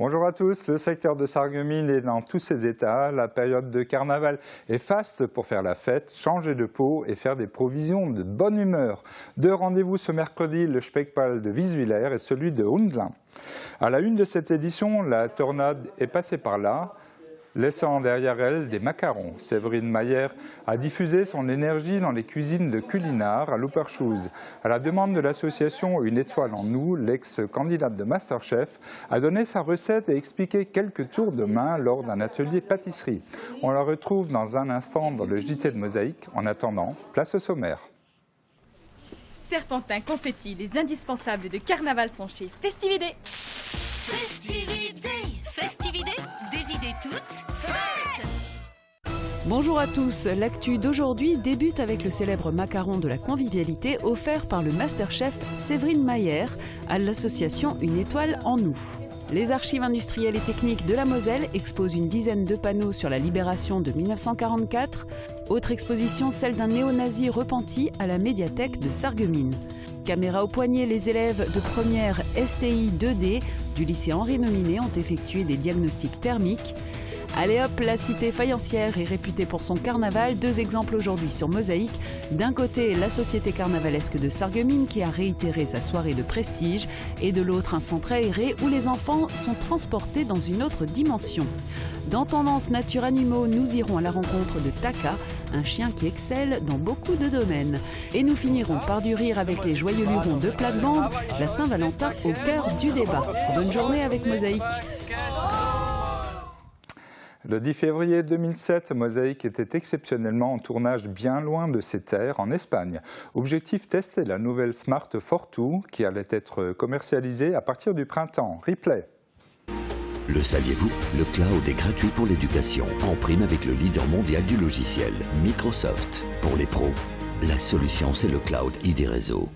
Bonjour à tous, le secteur de Sarreguemines est dans tous ses états. La période de carnaval est faste pour faire la fête, changer de peau et faire des provisions de bonne humeur. Deux rendez-vous ce mercredi, le Speckball de Wieswiller et celui de Hundlin. À la une de cette édition, la tornade est passée par là, laissant derrière elle des macarons. Séverine Mayer a diffusé son énergie dans les cuisines de Culinard à l'Operschuss. À la demande de l'association Une étoile en nous, l'ex-candidate de Masterchef a donné sa recette et expliqué quelques tours de main lors d'un atelier pâtisserie. On la retrouve dans un instant dans le JT de Mosaïque. En attendant, place au sommaire. Serpentin, confetti, les indispensables de carnaval sont chez Festividé. Festividé, Festividé, des idées toutes faites. Bonjour à tous, l'actu d'aujourd'hui débute avec le célèbre macaron de la convivialité offert par le Masterchef Séverine Mayer à l'association Une étoile en nous. Les archives industrielles et techniques de la Moselle exposent une dizaine de panneaux sur la libération de 1944. Autre exposition, celle d'un néo-nazi repenti à la médiathèque de Sarreguemines. Caméra au poignet, les élèves de première STI 2D du lycée Henri Nominé ont effectué des diagnostics thermiques. Allez hop, la cité faïencière est réputée pour son carnaval. Deux exemples aujourd'hui sur Mosaïque. D'un côté, la société carnavalesque de Sarreguemines qui a réitéré sa soirée de prestige. Et de l'autre, un centre aéré où les enfants sont transportés dans une autre dimension. Dans Tendance Nature Animaux, nous irons à la rencontre de Taka, un chien qui excelle dans beaucoup de domaines. Et nous finirons par du rire avec les joyeux lurons de plate-bande, la Saint-Valentin au cœur du débat. Bonne journée avec Mosaïque. Le 10 février 2007, Mosaïque était exceptionnellement en tournage bien loin de ses terres, en Espagne. Objectif, tester la nouvelle Smart Fortwo qui allait être commercialisée à partir du printemps. Replay. Le saviez-vous? Le cloud est gratuit pour l'éducation, en prime avec le leader mondial du logiciel, Microsoft. Pour les pros, la solution c'est le cloud ID Réseau.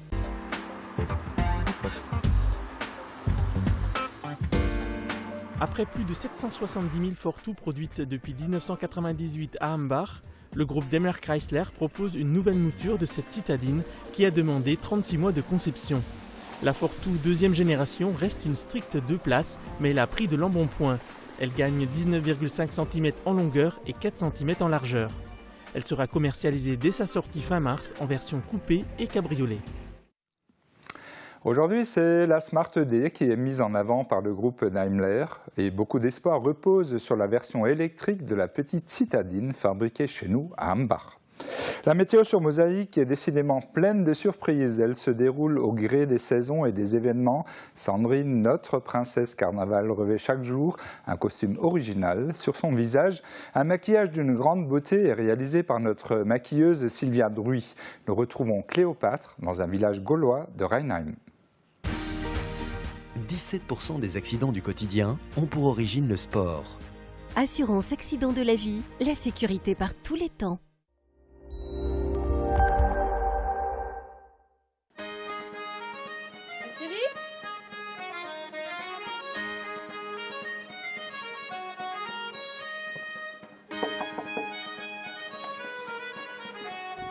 Après plus de 770 000 Fortwo produites depuis 1998 à Hambach, le groupe Daimler Chrysler propose une nouvelle mouture de cette citadine qui a demandé 36 mois de conception. La Fortwo deuxième génération reste une stricte 2 places, mais elle a pris de l'embonpoint. Elle gagne 19,5 cm en longueur et 4 cm en largeur. Elle sera commercialisée dès sa sortie fin mars en version coupée et cabriolet. Aujourd'hui, c'est la Smart D qui est mise en avant par le groupe Daimler et beaucoup d'espoir repose sur la version électrique de la petite citadine fabriquée chez nous à Hambach. La météo sur Mosaïque est décidément pleine de surprises. Elle se déroule au gré des saisons et des événements. Sandrine, notre princesse carnaval, revêt chaque jour un costume original. Sur son visage, un maquillage d'une grande beauté est réalisé par notre maquilleuse Sylvia Druy. Nous retrouvons Cléopâtre dans un village gaulois de Rheinheim. 17% des accidents du quotidien ont pour origine le sport. Assurance accident de la vie, la sécurité par tous les temps.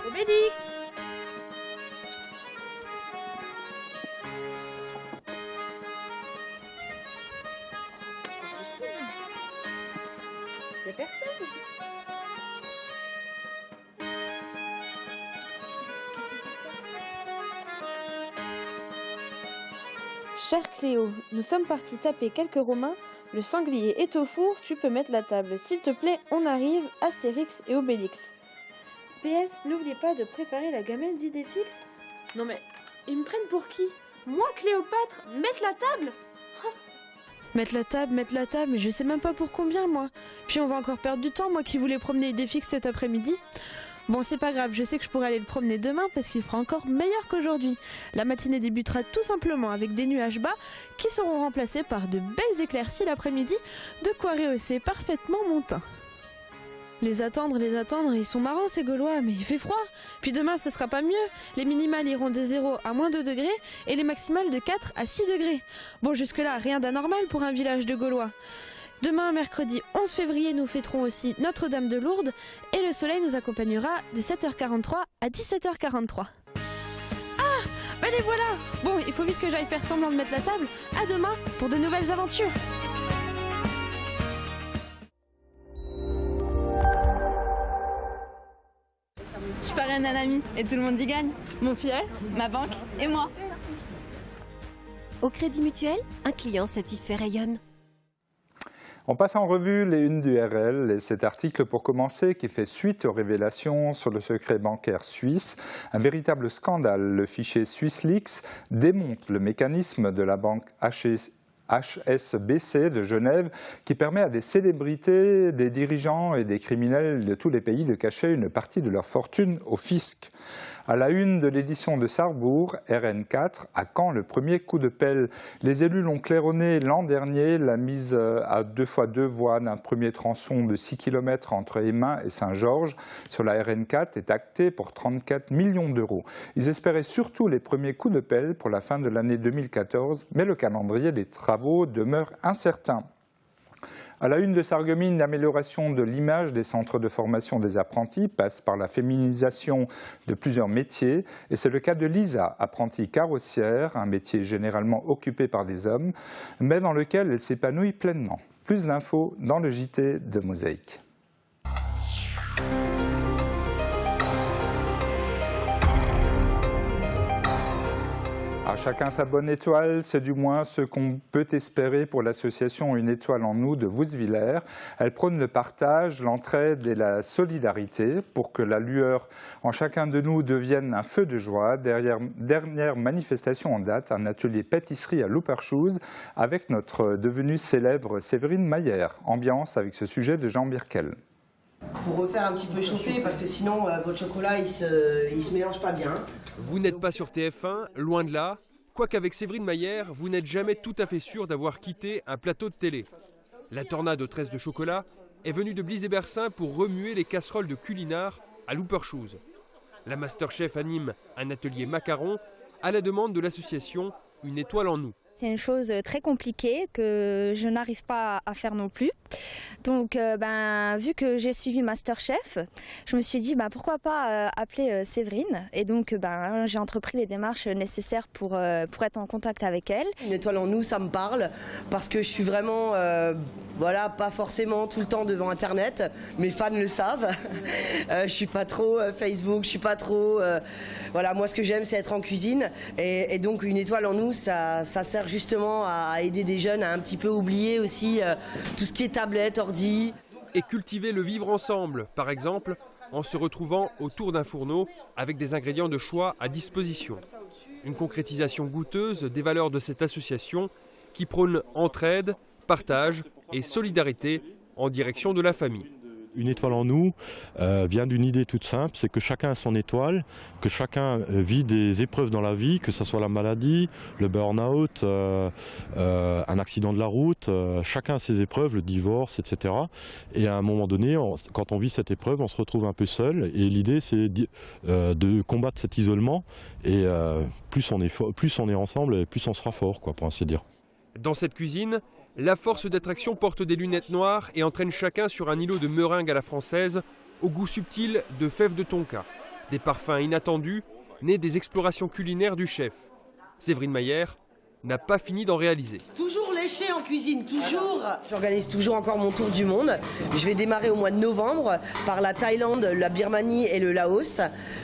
Obélix. Y'a personne. Cher Cléo, nous sommes partis taper quelques Romains. Le sanglier est au four, tu peux mettre la table. S'il te plaît, on arrive, Astérix et Obélix. PS, n'oubliez pas de préparer la gamelle d'idées fixes. Non mais, ils me prennent pour qui? Moi, Cléopâtre, mettre la table? Mettre la table, mais je sais même pas pour combien, moi. Puis on va encore perdre du temps, moi qui voulais promener idées fixes cet après-midi. Bon, c'est pas grave, je sais que je pourrai aller le promener demain parce qu'il fera encore meilleur qu'aujourd'hui. La matinée débutera tout simplement avec des nuages bas qui seront remplacés par de belles éclaircies l'après-midi, de quoi rehausser parfaitement mon teint. Les attendre, ils sont marrants ces Gaulois, mais il fait froid. Puis demain ce sera pas mieux. Les minimales iront de 0 à moins 2 degrés et les maximales de 4 à 6 degrés. Bon, jusque-là, rien d'anormal pour un village de Gaulois. Demain, mercredi 11 février, nous fêterons aussi Notre-Dame de Lourdes et le soleil nous accompagnera de 7h43 à 17h43. Ah, ben les voilà. Bon, il faut vite que j'aille faire semblant de mettre la table. À demain pour de nouvelles aventures. Je parraine un ami et tout le monde y gagne. Mon filleul, ma banque et moi. Au Crédit Mutuel, un client satisfait rayonne. On passe en revue les unes du RL et cet article pour commencer qui fait suite aux révélations sur le secret bancaire suisse. Un véritable scandale. Le fichier SwissLeaks démonte le mécanisme de la banque HSBC de Genève qui permet à des célébrités, des dirigeants et des criminels de tous les pays de cacher une partie de leur fortune au fisc. À la une de l'édition de Sarrebourg, RN4, à quand le premier coup de pelle? Les élus l'ont claironné l'an dernier, la mise à 2x2 voies d'un premier tronçon de 6 km entre Émain et Saint-Georges sur la RN4 est actée pour 34 millions d'euros. Ils espéraient surtout les premiers coups de pelle pour la fin de l'année 2014, mais le calendrier des travaux demeure incertain. À la une de Sarreguemines, l'amélioration de l'image des centres de formation des apprentis passe par la féminisation de plusieurs métiers. Et c'est le cas de Lisa, apprentie carrossière, un métier généralement occupé par des hommes, mais dans lequel elle s'épanouit pleinement. Plus d'infos dans le JT de Mosaïque. À chacun sa bonne étoile, c'est du moins ce qu'on peut espérer pour l'association Une étoile en nous de Wouswiller. Elle prône le partage, l'entraide et la solidarité pour que la lueur en chacun de nous devienne un feu de joie. Dernière manifestation en date, un atelier pâtisserie à Luppershoes avec notre devenue célèbre Séverine Mayer. Ambiance avec ce sujet de Jean Birkel. Faut refaire un petit peu chauffer parce que sinon votre chocolat il se mélange pas bien. Vous n'êtes pas sur TF1, loin de là. Quoiqu'avec Séverine Mayer, vous n'êtes jamais tout à fait sûr d'avoir quitté un plateau de télé. La tornade aux tresses de chocolat est venue de Bliz-et-Bersin pour remuer les casseroles de culinard à Luppershoes. La Masterchef anime un atelier macaron à la demande de l'association Une étoile en nous. C'est une chose très compliquée que je n'arrive pas à faire non plus. Donc vu que j'ai suivi Masterchef, je me suis dit pourquoi pas appeler Séverine. Et donc j'ai entrepris les démarches nécessaires pour être en contact avec elle. Une étoile en nous, ça me parle parce que je suis vraiment pas forcément tout le temps devant Internet. Mes fans le savent. Je suis pas trop Facebook, je suis pas trop... moi ce que j'aime c'est être en cuisine. Et donc Une étoile en nous, ça sert justement à aider des jeunes à un petit peu oublier aussi tout ce qui est tablette, ordi. Et cultiver le vivre ensemble, par exemple, en se retrouvant autour d'un fourneau avec des ingrédients de choix à disposition. Une concrétisation goûteuse des valeurs de cette association qui prône entraide, partage et solidarité en direction de la famille. Une étoile en nous vient d'une idée toute simple, c'est que chacun a son étoile, que chacun vit des épreuves dans la vie, que ce soit la maladie, le burn-out, un accident de la route, chacun a ses épreuves, le divorce, etc. Et à un moment donné, quand on vit cette épreuve, on se retrouve un peu seul et l'idée c'est de combattre cet isolement et plus on est ensemble, plus on sera fort, pour ainsi dire. Dans cette cuisine, la force d'attraction porte des lunettes noires et entraîne chacun sur un îlot de meringue à la française, au goût subtil de fèves de tonka. Des parfums inattendus, nés des explorations culinaires du chef. Séverine Mayer n'a pas fini d'en réaliser. Toujours léché en cuisine, toujours. J'organise toujours encore mon tour du monde. Je vais démarrer au mois de novembre par la Thaïlande, la Birmanie et le Laos.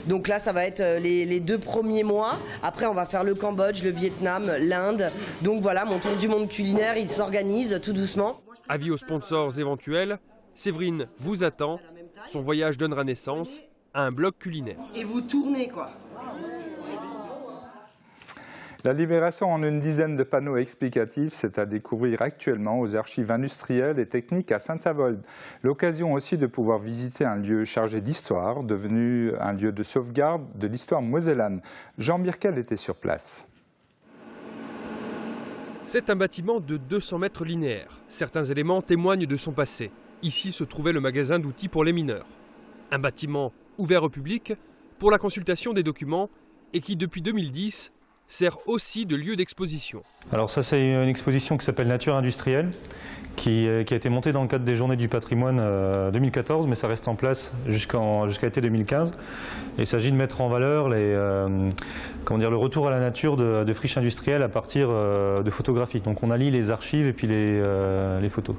Donc là, ça va être les 2 premiers mois. Après, on va faire le Cambodge, le Vietnam, l'Inde. Donc voilà, mon tour du monde culinaire, il s'organise tout doucement. Avis aux sponsors éventuels, Séverine vous attend. Son voyage donnera naissance à un blog culinaire. Et vous tournez, quoi. La libération en une dizaine de panneaux explicatifs, c'est à découvrir actuellement aux archives industrielles et techniques à Saint-Avold. L'occasion aussi de pouvoir visiter un lieu chargé d'histoire, devenu un lieu de sauvegarde de l'histoire mosellane. Jean Birkel était sur place. C'est un bâtiment de 200 mètres linéaires. Certains éléments témoignent de son passé. Ici se trouvait le magasin d'outils pour les mineurs. Un bâtiment ouvert au public pour la consultation des documents et qui, depuis 2010, sert aussi de lieu d'exposition. Alors ça, c'est une exposition qui s'appelle Nature industrielle, qui a été montée dans le cadre des Journées du patrimoine 2014, mais ça reste en place jusqu'à l'été 2015. Et il s'agit de mettre en valeur le retour à la nature de friches industrielles à partir de photographies. Donc on allie les archives et puis les photos.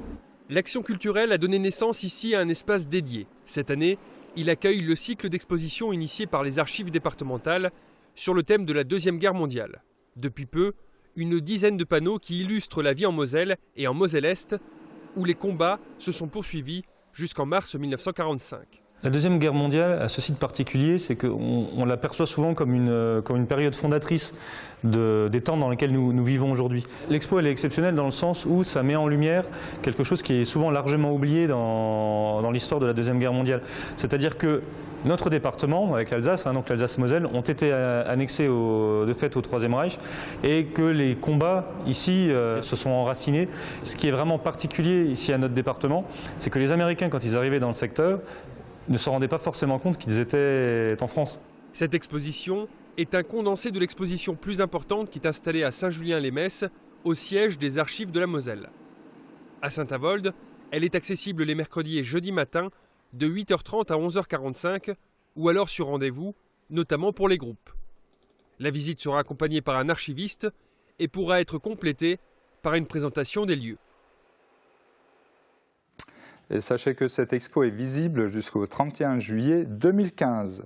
L'action culturelle a donné naissance ici à un espace dédié. Cette année, Il accueille le cycle d'exposition initié par les archives départementales sur le thème de la Deuxième Guerre mondiale. Depuis peu, une dizaine de panneaux qui illustrent la vie en Moselle et en Moselle-Est, où les combats se sont poursuivis jusqu'en mars 1945. La Deuxième Guerre mondiale a ce site particulier, c'est qu'on l'aperçoit souvent comme une période fondatrice des temps dans lesquels nous vivons aujourd'hui. L'expo elle est exceptionnelle dans le sens où ça met en lumière quelque chose qui est souvent largement oublié dans l'histoire de la Deuxième Guerre mondiale. C'est-à-dire que notre département, avec l'Alsace, donc l'Alsace-Moselle, ont été annexés de fait au Troisième Reich et que les combats ici se sont enracinés. Ce qui est vraiment particulier ici à notre département, c'est que les Américains, quand ils arrivaient dans le secteur, ne se rendaient pas forcément compte qu'ils étaient en France. Cette exposition est un condensé de l'exposition plus importante qui est installée à Saint-Julien-les-Metz, au siège des archives de la Moselle. À Saint-Avold, elle est accessible les mercredis et jeudis matins de 8h30 à 11h45 ou alors sur rendez-vous, notamment pour les groupes. La visite sera accompagnée par un archiviste et pourra être complétée par une présentation des lieux. Et sachez que cette expo est visible jusqu'au 31 juillet 2015.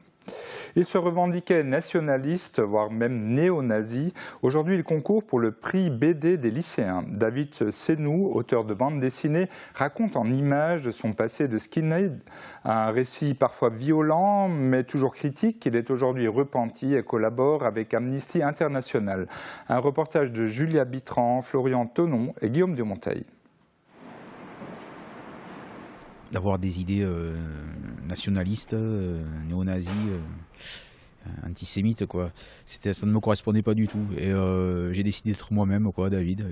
Il se revendiquait nationaliste, voire même néo-nazi. Aujourd'hui, il concourt pour le prix BD des lycéens. David Senou, auteur de bande dessinée, raconte en images de son passé de skinhead. Un récit parfois violent, mais toujours critique. Il est aujourd'hui repenti et collabore avec Amnesty International. Un reportage de Julia Bitran, Florian Tonon et Guillaume Dumonteil. D'avoir des idées nationalistes, néo-nazis, antisémites, quoi. Ça ne me correspondait pas du tout. Et j'ai décidé d'être moi-même, quoi, David.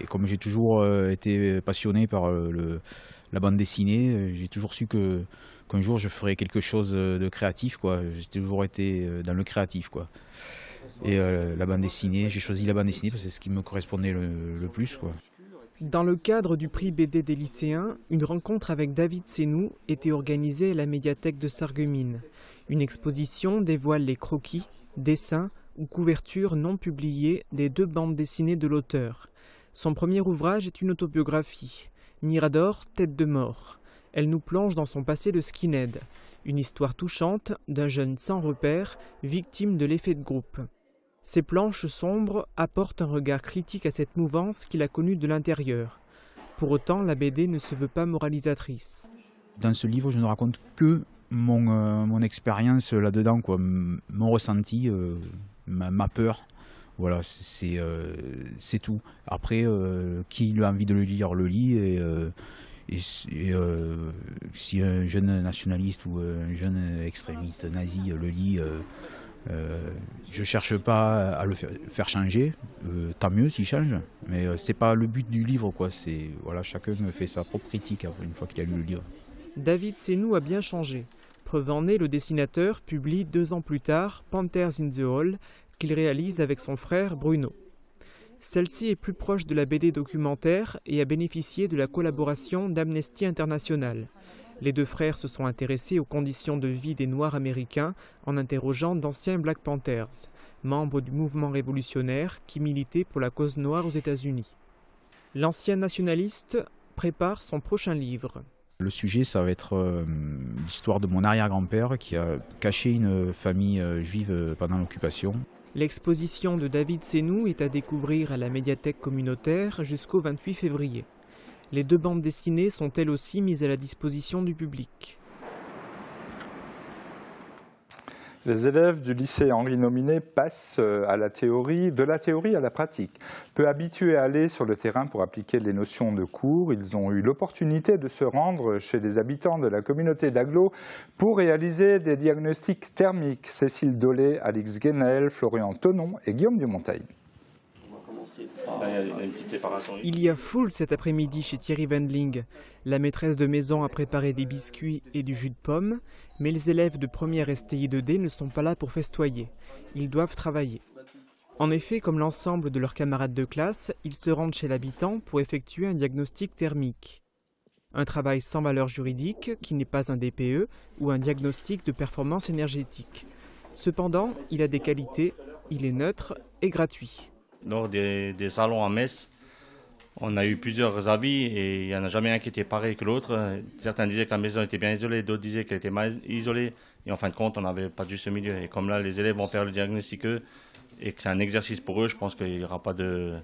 Et comme j'ai toujours été passionné par la bande dessinée, j'ai toujours su qu'un jour je ferais quelque chose de créatif, quoi. J'ai toujours été dans le créatif, quoi. Et la bande dessinée, j'ai choisi la bande dessinée parce que c'est ce qui me correspondait le plus, quoi. Dans le cadre du prix BD des lycéens, une rencontre avec David Senou était organisée à la médiathèque de Sarreguemines. Une exposition dévoile les croquis, dessins ou couvertures non publiées des 2 bandes dessinées de l'auteur. Son premier ouvrage est une autobiographie, Mirador, tête de mort. Elle nous plonge dans son passé de skinhead, une histoire touchante d'un jeune sans repère, victime de l'effet de groupe. Ces planches sombres apportent un regard critique à cette mouvance qu'il a connue de l'intérieur. Pour autant, la BD ne se veut pas moralisatrice. Dans ce livre, je ne raconte que mon expérience là-dedans, quoi, mon ressenti, ma peur. Voilà, c'est tout. Après, qui a envie de le lire, le lit. Et si un jeune nationaliste ou un jeune extrémiste nazi le lit, je ne cherche pas à le faire changer, tant mieux s'il change, mais ce n'est pas le but du livre, quoi. Voilà, chacun fait sa propre critique une fois qu'il a lu le livre. David Senou a bien changé. Preuve en est, le dessinateur publie 2 ans plus tard Panthers in the Hall, qu'il réalise avec son frère Bruno. Celle-ci est plus proche de la BD documentaire et a bénéficié de la collaboration d'Amnesty International. Les 2 frères se sont intéressés aux conditions de vie des Noirs américains en interrogeant d'anciens Black Panthers, membres du mouvement révolutionnaire qui militait pour la cause noire aux États-Unis. L'ancien nationaliste prépare son prochain livre. Le sujet, ça va être l'histoire de mon arrière-grand-père qui a caché une famille juive pendant l'occupation. L'exposition de David Senou est à découvrir à la médiathèque communautaire jusqu'au 28 février. Les 2 bandes dessinées sont elles aussi mises à la disposition du public. Les élèves du lycée Henri Nominé passent de la théorie à la pratique. Peu habitués à aller sur le terrain pour appliquer les notions de cours, ils ont eu l'opportunité de se rendre chez les habitants de la communauté d'Aglo pour réaliser des diagnostics thermiques. Cécile Dolé, Alix Guénel, Florian Tonon et Guillaume Dumonteil. Il y a foule cet après-midi chez Thierry Wendling. La maîtresse de maison a préparé des biscuits et du jus de pomme, mais les élèves de première STI 2D ne sont pas là pour festoyer. Ils doivent travailler. En effet, comme l'ensemble de leurs camarades de classe, ils se rendent chez l'habitant pour effectuer un diagnostic thermique. Un travail sans valeur juridique, qui n'est pas un DPE ou un diagnostic de performance énergétique. Cependant, il a des qualités, il est neutre et gratuit. Lors des salons à Metz, On a eu plusieurs avis et il n'y en a jamais un qui était pareil que l'autre. Certains disaient que la maison était bien isolée, d'autres disaient qu'elle était mal isolée. Et en fin de compte, on n'avait pas de juste milieu. Et comme là, les élèves vont faire le diagnostic eux, et que c'est un exercice pour eux, je pense qu'il y aura pas de...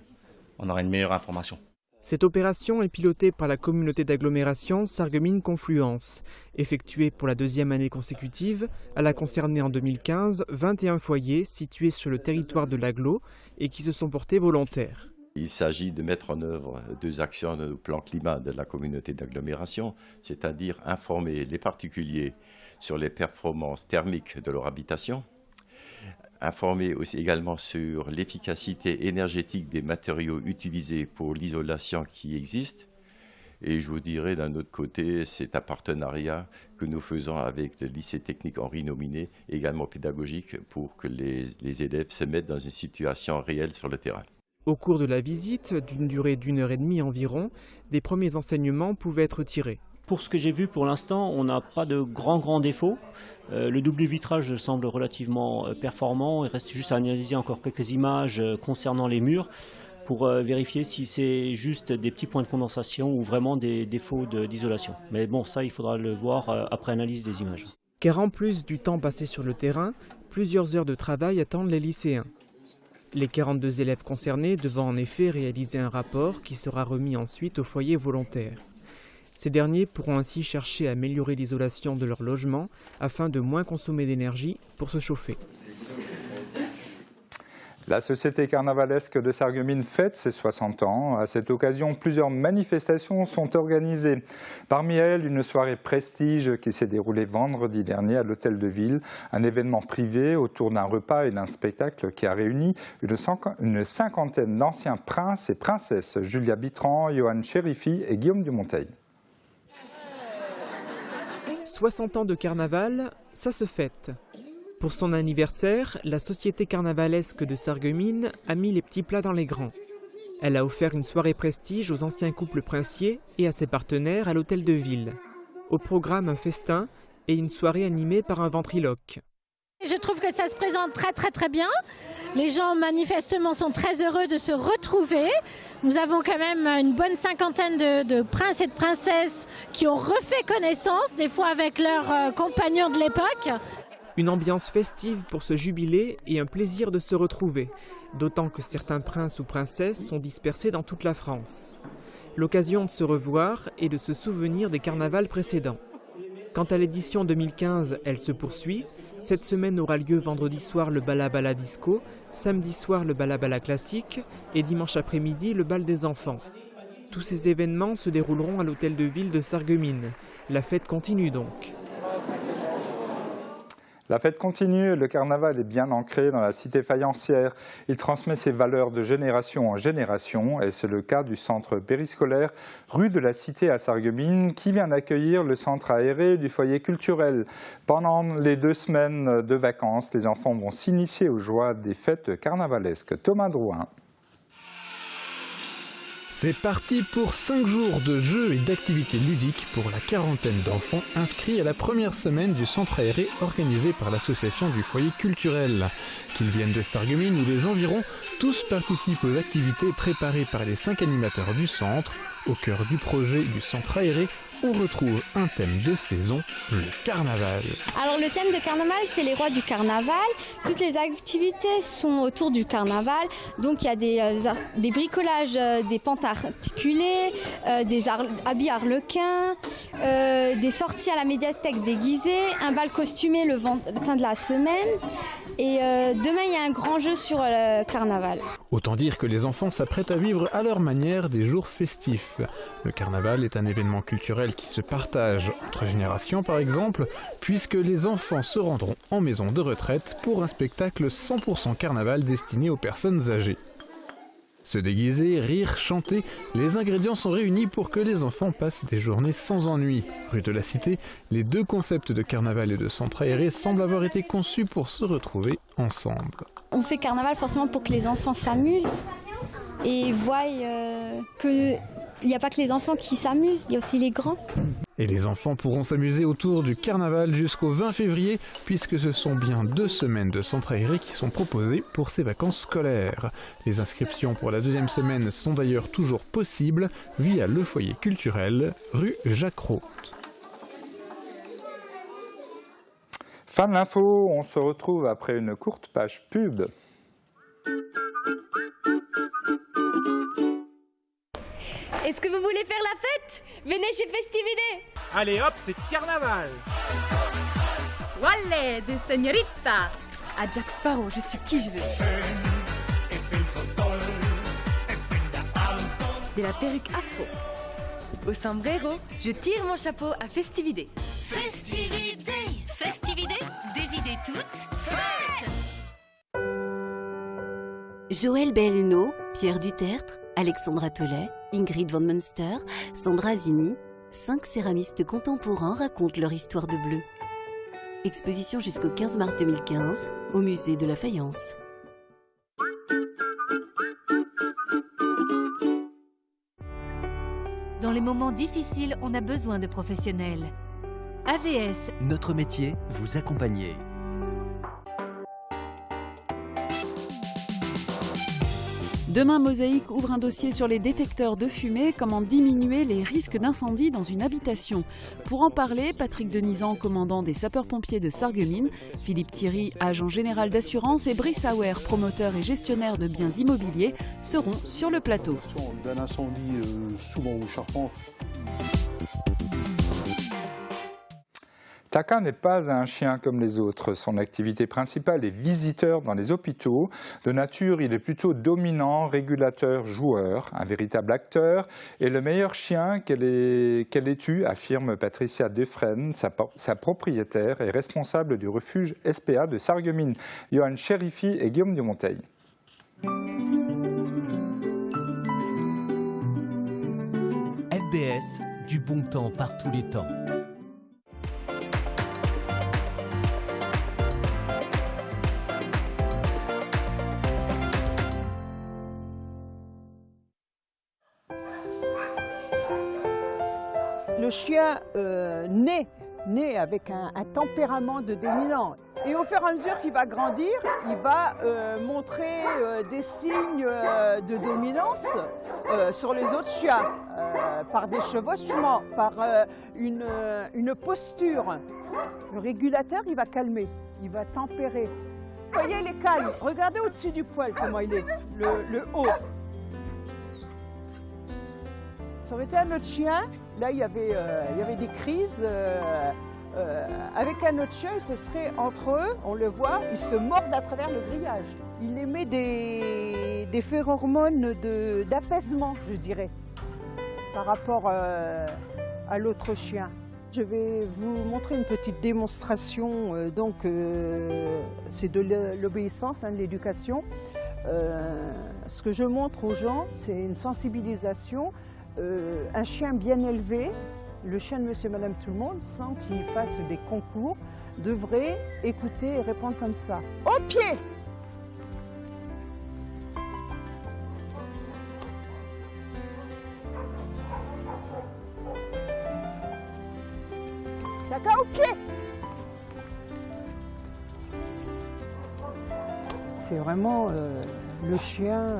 on aura une meilleure information. Cette opération est pilotée par la communauté d'agglomération Sarreguemines Confluence. Effectuée pour la 2e année consécutive, elle a concerné en 2015 21 foyers situés sur le territoire de l'agglo et qui se sont portés volontaires. Il s'agit de mettre en œuvre 2 actions au plan climat de la communauté d'agglomération, c'est-à-dire informer les particuliers sur les performances thermiques de leur habitation, informer aussi également sur l'efficacité énergétique des matériaux utilisés pour l'isolation qui existe. Et je vous dirais d'un autre côté, c'est un partenariat que nous faisons avec le lycée technique Henri Nominé, également pédagogique, pour que les élèves se mettent dans une situation réelle sur le terrain. Au cours de la visite, d'une durée d'1 heure et demie environ, des premiers enseignements pouvaient être tirés. Pour ce que j'ai vu pour l'instant, on n'a pas de grands défauts. Le double vitrage semble relativement performant. Il reste juste à analyser encore quelques images concernant les murs pour vérifier si c'est juste des petits points de condensation ou vraiment des défauts d'isolation. Mais bon, ça, il faudra le voir après analyse des images. Car en plus du temps passé sur le terrain, plusieurs heures de travail attendent les lycéens. Les 42 élèves concernés devant en effet réaliser un rapport qui sera remis ensuite au foyer volontaire. Ces derniers pourront ainsi chercher à améliorer l'isolation de leur logement afin de moins consommer d'énergie pour se chauffer. La Société carnavalesque de Sarreguemines fête ses 60 ans. À cette occasion, plusieurs manifestations sont organisées. Parmi elles, une soirée prestige qui s'est déroulée vendredi dernier à l'Hôtel de Ville. Un événement privé autour d'un repas et d'un spectacle qui a réuni une cinquantaine d'anciens princes et princesses. Julia Bitran, Johan Chérifi et Guillaume Dumonteil. 60 ans de carnaval, ça se fête. Pour son anniversaire, la Société carnavalesque de Sarreguemines a mis les petits plats dans les grands. Elle a offert une soirée prestige aux anciens couples princiers et à ses partenaires à l'Hôtel de Ville. Au programme, un festin et une soirée animée par un ventriloque. Je trouve que ça se présente très bien. Les gens manifestement sont très heureux de se retrouver. Nous avons quand même une bonne cinquantaine de princes et de princesses qui ont refait connaissance, des fois avec leurs compagnons de l'époque. Une ambiance festive pour ce jubilé et un plaisir de se retrouver, d'autant que certains princes ou princesses sont dispersés dans toute la France. L'occasion de se revoir et de se souvenir des carnavals précédents. Quant à l'édition 2015, elle se poursuit. Cette semaine aura lieu vendredi soir le Bala Bala Disco, samedi soir le Bala Bala Classique et dimanche après-midi le Bal des enfants. Tous ces événements se dérouleront à l'Hôtel de Ville de Sarreguemines. La fête continue donc. La fête continue, le carnaval est bien ancré dans la cité faïencière. Il transmet ses valeurs de génération en génération et c'est le cas du centre périscolaire rue de la Cité à Sarreguemines qui vient d'accueillir le centre aéré du foyer culturel. Pendant les 2 semaines de vacances, les enfants vont s'initier aux joies des fêtes carnavalesques. Thomas Drouin. C'est parti pour 5 jours de jeux et d'activités ludiques pour la quarantaine d'enfants inscrits à la première semaine du centre aéré organisé par l'association du foyer culturel. Qu'ils viennent de Sarreguemines ou des environs, tous participent aux activités préparées par les 5 animateurs du centre. Au cœur du projet du centre aéré, on retrouve un thème de saison, le carnaval. Alors le thème de carnaval, c'est les rois du carnaval. Toutes les activités sont autour du carnaval. Donc il y a des bricolages, des pentes articulées, des habits arlequins, des sorties à la médiathèque déguisées, un bal costumé le fin de la semaine. Et demain, il y a un grand jeu sur le carnaval. Autant dire que les enfants s'apprêtent à vivre à leur manière des jours festifs. Le carnaval est un événement culturel qui se partage entre générations par exemple, puisque les enfants se rendront en maison de retraite pour un spectacle 100% carnaval destiné aux personnes âgées. Se déguiser, rire, chanter, les ingrédients sont réunis pour que les enfants passent des journées sans ennui. Rue de la Cité, les 2 concepts de carnaval et de centre aéré semblent avoir été conçus pour se retrouver ensemble. On fait carnaval forcément pour que les enfants s'amusent et voient que Il n'y a pas que les enfants qui s'amusent, il y a aussi les grands. Et les enfants pourront s'amuser autour du carnaval jusqu'au 20 février, puisque ce sont bien 2 semaines de centre aéré qui sont proposées pour ces vacances scolaires. Les inscriptions pour la 2e semaine sont d'ailleurs toujours possibles via le foyer culturel, rue Jacques-Rot. Fin de l'info, on se retrouve après une courte page pub. Est-ce que vous voulez faire la fête? Venez chez Festivité. Allez hop, c'est carnaval. Wallé de señorita. À Jack Sparrow, je suis qui je veux. De la perruque afro au sombrero, je tire mon chapeau à Festivité. Festivité, festivité, des idées toutes faites. Joël Belno, Pierre Dutertre, Alexandra Tollet, Ingrid von Munster, Sandra Zini, 5 céramistes contemporains racontent leur histoire de bleu. Exposition jusqu'au 15 mars 2015 au musée de la Faïence. Dans les moments difficiles, on a besoin de professionnels. AVS. Notre métier, vous accompagner. Demain, Mosaïque ouvre un dossier sur les détecteurs de fumée, comment diminuer les risques d'incendie dans une habitation. Pour en parler, Patrick Denizan, commandant des sapeurs-pompiers de Sarreguemines, Philippe Thierry, agent général d'assurance, et Brice Auer, promoteur et gestionnaire de biens immobiliers, seront sur le plateau. D'un incendie souvent ou charpente. Taka n'est pas un chien comme les autres. Son activité principale est visiteur dans les hôpitaux. De nature, il est plutôt dominant, régulateur, joueur, un véritable acteur et le meilleur chien qu'elle ait eu, affirme Patricia Defresne, sa propriétaire et responsable du refuge SPA de Sarreguemines. Johan Chérifi et Guillaume Dumonteil. FBS, du bon temps par tous les temps. Le chien naît avec un tempérament de dominant. Et au fur et à mesure qu'il va grandir, il va montrer des signes de dominance sur les autres chiens, par des chevauchements, par une posture. Le régulateur, il va calmer, il va tempérer. Vous voyez, il est calme. Regardez au-dessus du poil comment il est, le haut. Ça aurait été un autre chien, là il y avait des crises. Avec un autre chien, ce serait entre eux, on le voit, ils se mordent à travers le grillage. Il émet des phéromone d'apaisement, je dirais, par rapport à l'autre chien. Je vais vous montrer une petite démonstration, c'est de l'obéissance, de l'éducation. Ce que je montre aux gens, c'est une sensibilisation. Un chien bien élevé, le chien de monsieur et madame tout le monde, sans qu'il fasse des concours, devrait écouter et répondre comme ça. Au pied! D'accord, au pied! C'est vraiment le chien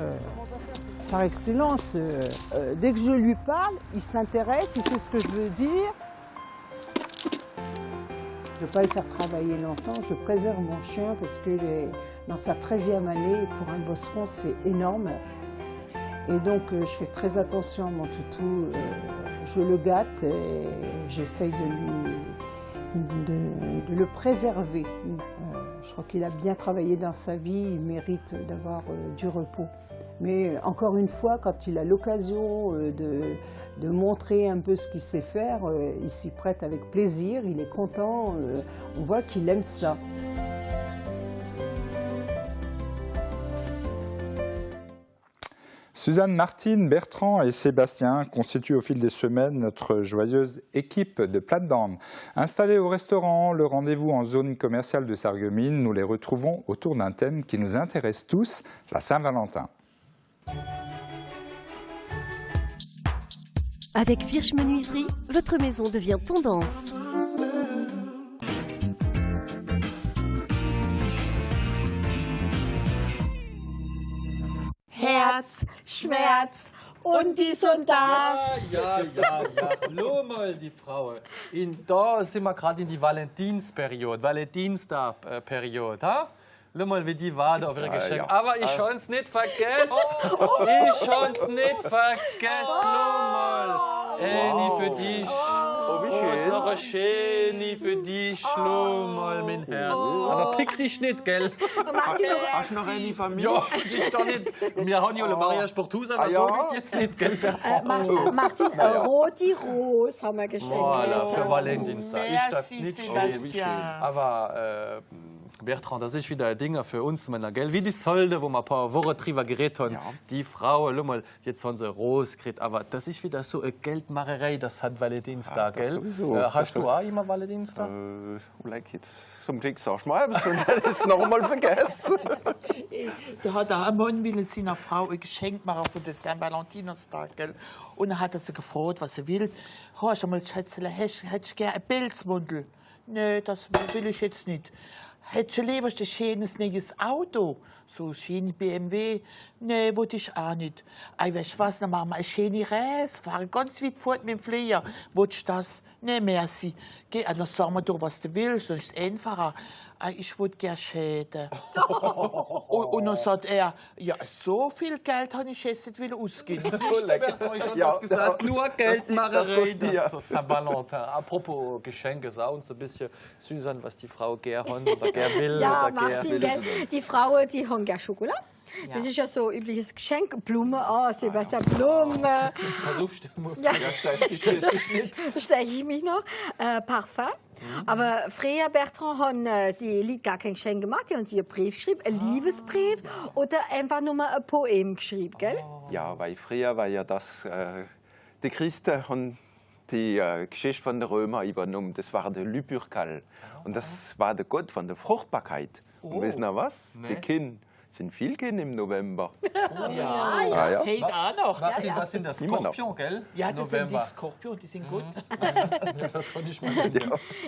par excellence. Dès que je lui parle, il s'intéresse, il sait ce que je veux dire. Je ne veux pas le faire travailler longtemps, je préserve mon chien parce que dans sa 13e année, pour un bosseron, c'est énorme. Et donc je fais très attention à mon toutou, je le gâte et j'essaye de le préserver. Je crois qu'il a bien travaillé dans sa vie, il mérite d'avoir du repos. Mais encore une fois, quand il a l'occasion de montrer un peu ce qu'il sait faire, il s'y prête avec plaisir, il est content, on voit qu'il aime ça. Suzanne, Martine, Bertrand et Sébastien constituent au fil des semaines notre joyeuse équipe de plate-bande. Installés au restaurant, le rendez-vous en zone commerciale de Sarreguemines, nous les retrouvons autour d'un thème qui nous intéresse tous, la Saint-Valentin. Avec Virch Menuiserie, votre maison devient tendance. Herz, Schmerz und dies und das. Ja. Hallo mal, die Frau. Da sind wir gerade in die Valentinstag-Periode, ha? Schau mal, wie die war da auf ihre Geschenke. ja. Aber ich habe es nicht vergessen. Ich habe es nicht vergessen. Schau mal. Eni für dich. wie schön. Noch ein Schöni für dich. Schau mal, mein Herr. Aber pick dich nicht, gell? Hast du noch eine Familie? Ja, für dich doch nicht. Wir haben ja le Mariage pour tous, aber so geht jetzt nicht, gell, Bertrand? Martin, Roti Rose haben wir geschenkt. Voilà, für Valentinstag. Ich darf Merci, nicht Sebastian. Aber Bertrand, das ist wieder ein Ding für uns Männer, gell? Wie die Solde, wo wir ein paar Wochen drüber geredet haben. Die Frau, schau mal, jetzt haben sie Rose gekriegt. Aber das ist wieder so eine Geldmacherei, das hat Valentinstag, gell? Hast du auch immer Valentinstag? Jetzt zum Glück sagst du mal, aber sonst hätte ich es noch mal vergessen. Da hat ein Mann will seiner Frau ein Geschenk machen für den St. Valentinstag, gell? Und dann hat er sie gefragt, was sie will. Hast du mal, Schätzele, hättest du gerne ein Pelzmundel? Nee, das will ich jetzt nicht. Hättest du lieber ein schönes neues Auto? So ein schönes BMW? Nee, wollte ich auch nicht. Weißt du was, dann machen wir eine schöne Reise, fahren ganz weit fort mit dem Flieger. Willst du das? Nee, merci. Geh, dann sag mir doch, was du willst, sonst ist es einfacher. Ich würde gerne Schäden. Und dann sagt er, ja, so viel Geld habe ich jetzt nicht ausgeben. Das ist der Bertrand, ich habe das gesagt. Nur Geldmacherei, das ist St. Valentin. Apropos Geschenke, ist auch uns ein bisschen süß an, was die Frau gerne hat oder gerne will. Ja, oder Martin, gell? Die Frauen, die haben gerne Schokolade. Ja. Das ist ja so ein übliches Geschenk. Blumen, Sebastian, Blumen. Versuchst du Ja, steche ich mich noch. Parfum. Aber früher, Bertrand, haben sie Lied gar kein Geschenk gemacht. Die haben sie einen Brief geschrieben, einen Liebesbrief oder einfach nur mal ein Poem geschrieben, gell? Ja, weil früher war ja das, die Christen haben die Geschichte von den Römern übernommen. Das war der Lupercal. Und das war der Gott von der Fruchtbarkeit. Und wissen Sie was? Nee. Die Kinder sind viel Kinder im November. Ja. Hey, auch noch. Das sind der Skorpion, gell? Ja, das sind die Skorpion, die sind gut. Das konnte ich mal nicht.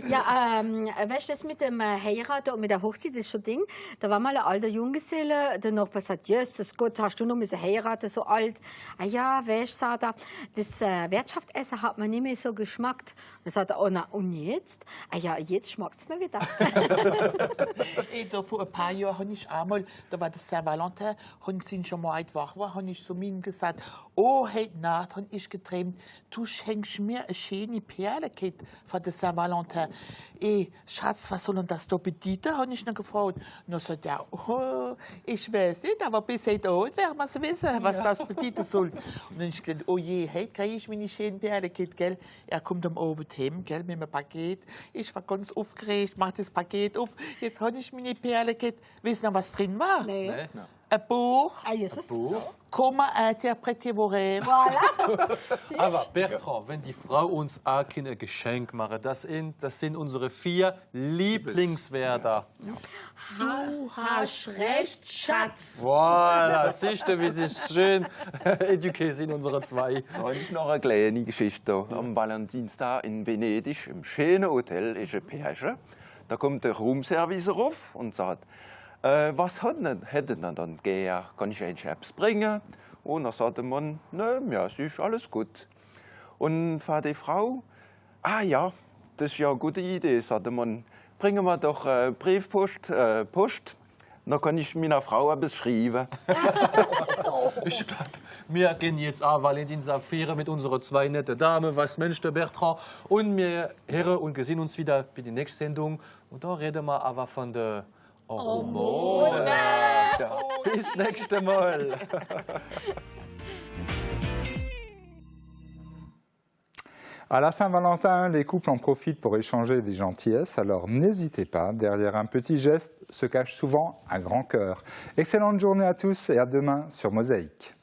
Ja, weißt du, das mit dem Heiraten und mit der Hochzeit, das ist schon ein Ding. Da war mal ein alter Junggeselle, der noch gesagt, Jesus Gott, hast du noch müssen heiraten, so alt? Ja, weißt du, sagt er, das Wirtschaftsessen hat mir nicht mehr so geschmeckt. Und dann sagt er, oh na, und jetzt? Ja, jetzt schmeckt es mir wieder. Vor ein paar Jahren habe ich einmal, da war das St. Valentin, und sind schon mal wach war, habe ich zu mir gesagt, oh, heute Nacht habe ich geträumt, du schenkst mir eine schöne Perlenkette für den St. Valentin. Schatz, was soll denn das da bedeuten, habe ich ihn gefragt. Und dann sagt er, oh, ich weiß nicht, aber bis heute Abend werden wir es wissen, was das bedeuten soll. Und dann habe ich gesagt, oh je, heute kriege ich meine schöne Perlenkette, gell? Er kommt am Abend heim, gell, mit einem Paket. Ich war ganz aufgeregt, mache das Paket auf. Jetzt habe ich meine Perlenkette. Wissen Sie, was drin war? Nee. Ein Buch. Ein Buch. Comment interpréter vos rêves. Voilà. Aber Bertrand, wenn die Frau uns auch ein Geschenk macht, das sind unsere 4 Lieblingswörter. Du hast recht, Schatz. Voilà, siehst du, wie sie schön educated sind, unsere 2. Da ist noch eine kleine Geschichte. Am Valentinstag in Venedig, im schönen Hotel, ist ein Pärchen. Da kommt der Roomservice rauf und sagt, was hätten wir dann gern? Kann ich einen Scherbs bringen? Und dann sagt der Mann, ne, ja, es ist alles gut. Und für die Frau, ja, das ist ja eine gute Idee, sagt der Mann. Bringen wir doch Briefpost, Post. Dann kann ich meiner Frau etwas schreiben. Ich glaube, wir gehen jetzt auch Valentinstag feiern mit unseren 2 netten Damen, was Mensch, der Bertrand. Und wir hören und sehen uns wieder bei der nächsten Sendung. Und da reden wir aber von der Hormone. Ja. Bis nächstes Mal. À la Saint-Valentin, les couples en profitent pour échanger des gentillesses, alors n'hésitez pas, derrière un petit geste se cache souvent un grand cœur. Excellente journée à tous et à demain sur Mosaïque.